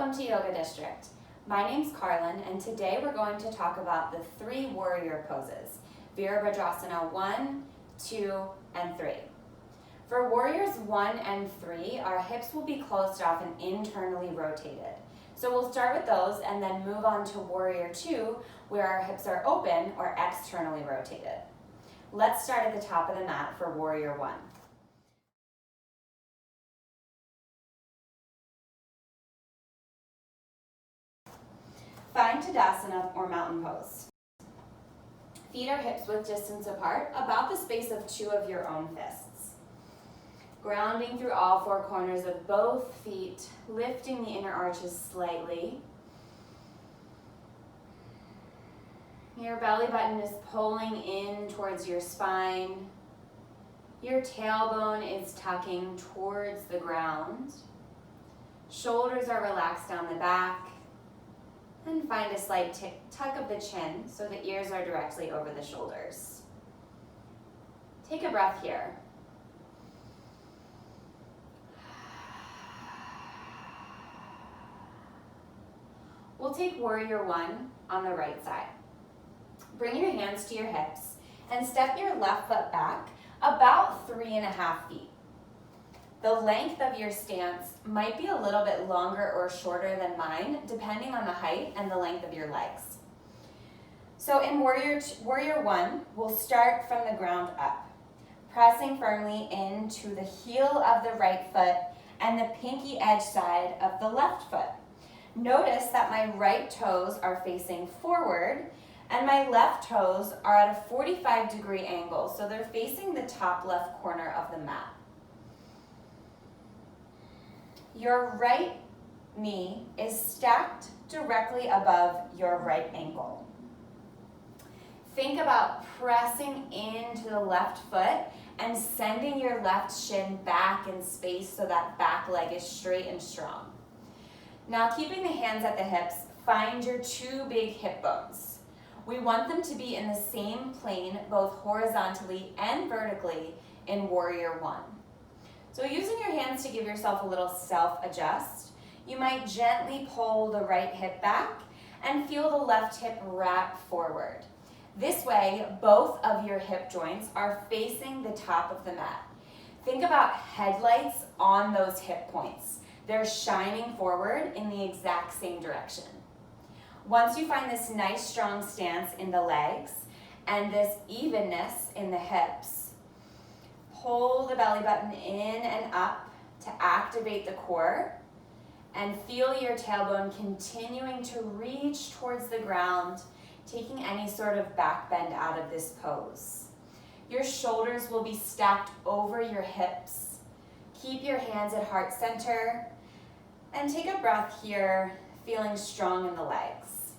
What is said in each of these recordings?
Welcome to Yoga District. My name's Carlin, and today we're going to talk about the 3 warrior poses, Virabhadrasana 1, 2, and 3. For warriors 1 and 3, our hips will be closed off and internally rotated. So we'll start with those and then move on to warrior 2, where our hips are open or externally rotated. Let's start at the top of the mat for warrior 1. Find Tadasana or mountain pose. Feet are hips width distance apart, about the space of 2 of your own fists. Grounding through all 4 corners of both feet, lifting the inner arches slightly. Your belly button is pulling in towards your spine. Your tailbone is tucking towards the ground. Shoulders are relaxed down the back. And find a slight tuck of the chin so the ears are directly over the shoulders. Take a breath here. We'll take warrior 1 on the right side. Bring your hands to your hips and step your left foot back about 3.5 feet. The length of your stance might be a little bit longer or shorter than mine, depending on the height and the length of your legs. So in warrior 1, we'll start from the ground up, pressing firmly into the heel of the right foot and the pinky edge side of the left foot. Notice that my right toes are facing forward and my left toes are at a 45-degree angle, so they're facing the top left corner of the mat. Your right knee is stacked directly above your right ankle. Think about pressing into the left foot and sending your left shin back in space so that back leg is straight and strong. Now, keeping the hands at the hips, find your 2 big hip bones. We want them to be in the same plane, both horizontally and vertically in warrior 1. So using your hands to give yourself a little self-adjust, you might gently pull the right hip back and feel the left hip wrap forward. This way, both of your hip joints are facing the top of the mat. Think about headlights on those hip points. They're shining forward in the exact same direction. Once you find this nice strong stance in the legs and this evenness in the hips, pull the belly button in and up to activate the core and feel your tailbone continuing to reach towards the ground, taking any sort of back bend out of this pose. Your shoulders will be stacked over your hips. Keep your hands at heart center and take a breath here, feeling strong in the legs.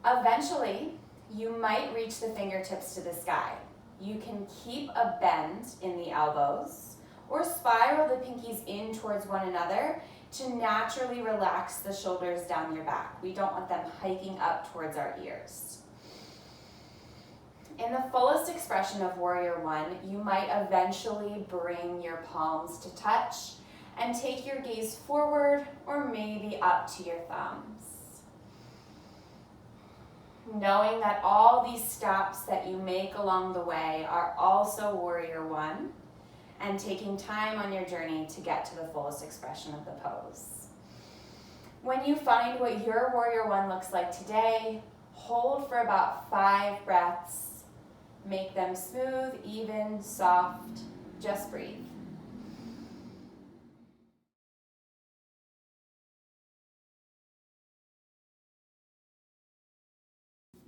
Eventually, you might reach the fingertips to the sky. You can keep a bend in the elbows or spiral the pinkies in towards one another to naturally relax the shoulders down your back. We don't want them hiking up towards our ears. In the fullest expression of warrior 1, you might eventually bring your palms to touch and take your gaze forward or maybe up to your thumbs. Knowing that all these stops that you make along the way are also warrior 1, and taking time on your journey to get to the fullest expression of the pose. When you find what your warrior 1 looks like today, hold for about 5 breaths. Make them smooth, even, soft. Just breathe.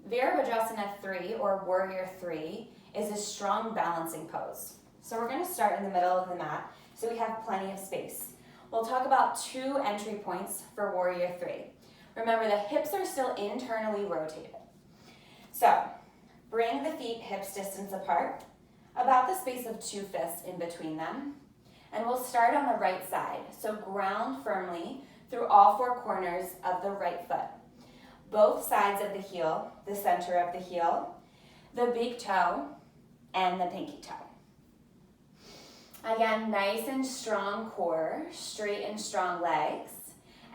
Virabhadrasana 3, or warrior 3, is a strong balancing pose. So we're going to start in the middle of the mat so we have plenty of space. We'll talk about 2 entry points for warrior 3. Remember, the hips are still internally rotated. So bring the feet hips distance apart, about the space of 2 fists in between them. And we'll start on the right side. So ground firmly through all 4 corners of the right foot. Both sides of the heel, the center of the heel, the big toe, and the pinky toe. Again, nice and strong core, straight and strong legs.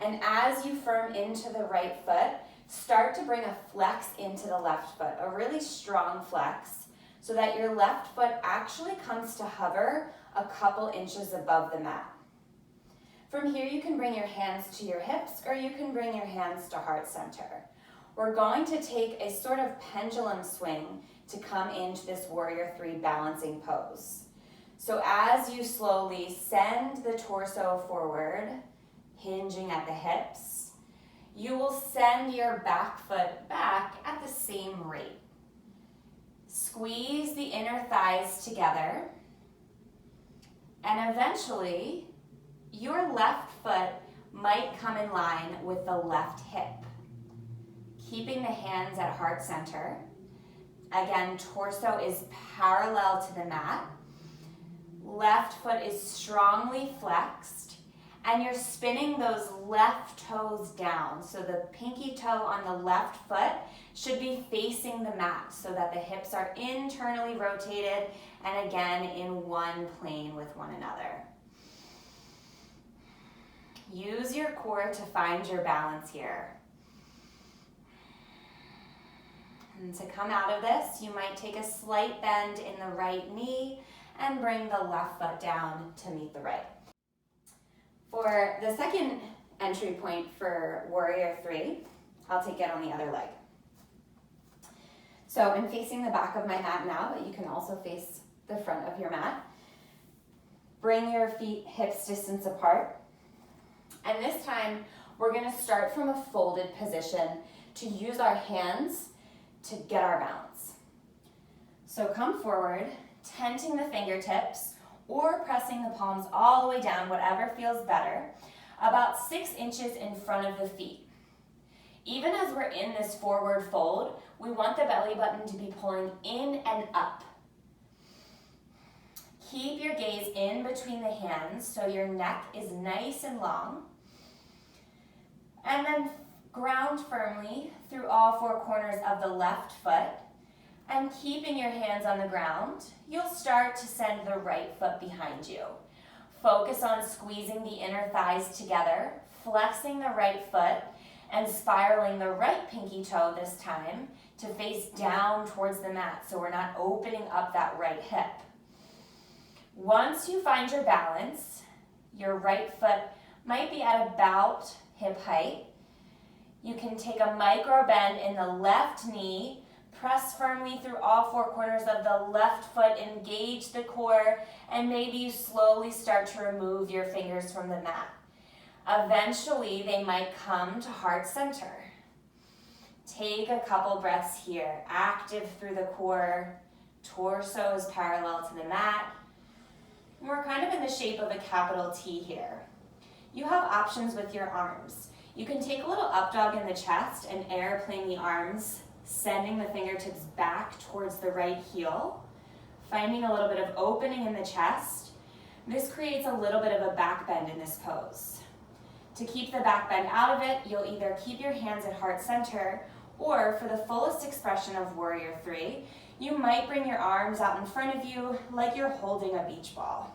And as you firm into the right foot, start to bring a flex into the left foot, a really strong flex, so that your left foot actually comes to hover a couple inches above the mat. From here, you can bring your hands to your hips, or you can bring your hands to heart center. We're going to take a sort of pendulum swing to come into this Warrior 3 balancing pose. So as you slowly send the torso forward, hinging at the hips, you will send your back foot back at the same rate. Squeeze the inner thighs together, and eventually your left foot might come in line with the left hip. Keeping the hands at heart center. Again, torso is parallel to the mat. Left foot is strongly flexed, and you're spinning those left toes down. So the pinky toe on the left foot should be facing the mat so that the hips are internally rotated and again in one plane with one another. Use your core to find your balance here. And to come out of this, you might take a slight bend in the right knee and bring the left foot down to meet the right. For the second entry point for Warrior 3, I'll take it on the other leg. So I'm facing the back of my mat now, but you can also face the front of your mat. Bring your feet hips distance apart. And this time, we're gonna start from a folded position to use our hands to get our balance. So come forward, tenting the fingertips or pressing the palms all the way down, whatever feels better, about 6 inches in front of the feet. Even as we're in this forward fold, we want the belly button to be pulling in and up. Keep your gaze in between the hands so your neck is nice and long. And then ground firmly through all 4 corners of the left foot, and keeping your hands on the ground, you'll start to send the right foot behind you. Focus on squeezing the inner thighs together, flexing the right foot, and spiraling the right pinky toe this time to face down towards the mat so we're not opening up that right hip. Once you find your balance, your right foot might be at about hip height. You can take a micro bend in the left knee, press firmly through all 4 corners of the left foot, engage the core, and maybe you slowly start to remove your fingers from the mat. Eventually, they might come to heart center. Take a couple breaths here, active through the core, torso is parallel to the mat. And we're kind of in the shape of a capital T here. You have options with your arms. You can take a little up dog in the chest and airplane the arms, sending the fingertips back towards the right heel, finding a little bit of opening in the chest. This creates a little bit of a back bend in this pose. To keep the back bend out of it, you'll either keep your hands at heart center, or for the fullest expression of Warrior 3, you might bring your arms out in front of you like you're holding a beach ball.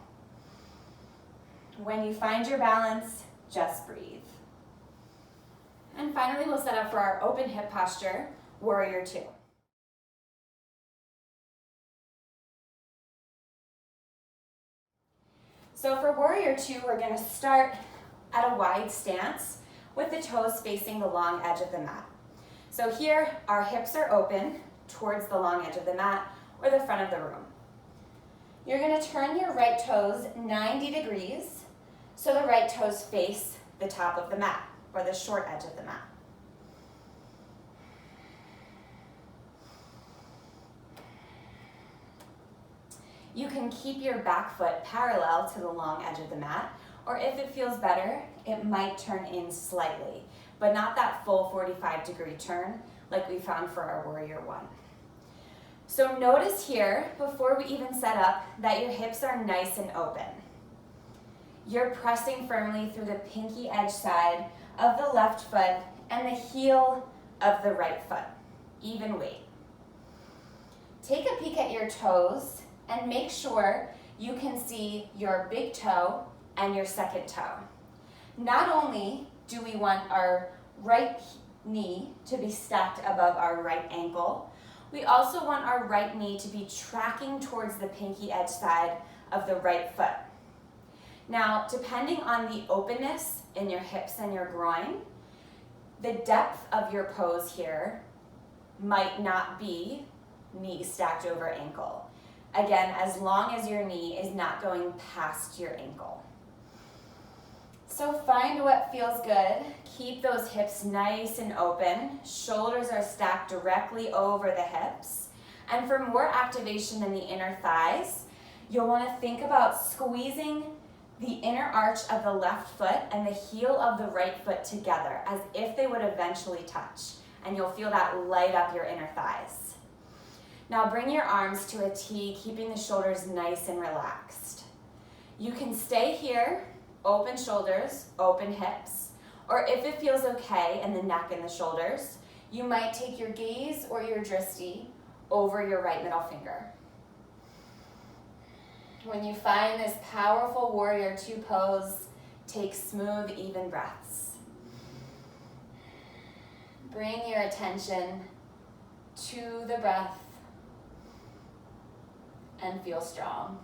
When you find your balance, just breathe. And finally, we'll set up for our open hip posture, Warrior 2. So for Warrior 2, we're going to start at a wide stance with the toes facing the long edge of the mat. So here, our hips are open towards the long edge of the mat or the front of the room. You're going to turn your right toes 90 degrees so the right toes face the top of the mat or the short edge of the mat. You can keep your back foot parallel to the long edge of the mat, or if it feels better, it might turn in slightly, but not that full 45-degree turn like we found for our Warrior 1. So notice here, before we even set up, that your hips are nice and open. You're pressing firmly through the pinky edge side of the left foot and the heel of the right foot. Even weight. Take a peek at your toes and make sure you can see your big toe and your second toe. not only do we want our right knee to be stacked above our right ankle, we also want our right knee to be tracking towards the pinky edge side of the right foot. Now, depending on the openness in your hips and your groin, the depth of your pose here might not be knee stacked over ankle. Again, as long as your knee is not going past your ankle. So find what feels good. Keep those hips nice and open. Shoulders are stacked directly over the hips. And for more activation in the inner thighs, you'll want to think about squeezing the inner arch of the left foot and the heel of the right foot together as if they would eventually touch. And you'll feel that light up your inner thighs. Now bring your arms to a T, keeping the shoulders nice and relaxed. You can stay here, open shoulders, open hips, or if it feels okay in the neck and the shoulders, you might take your gaze or your drishti over your right middle finger. When you find this powerful warrior two pose, take smooth, even breaths. Bring your attention to the breath and feel strong.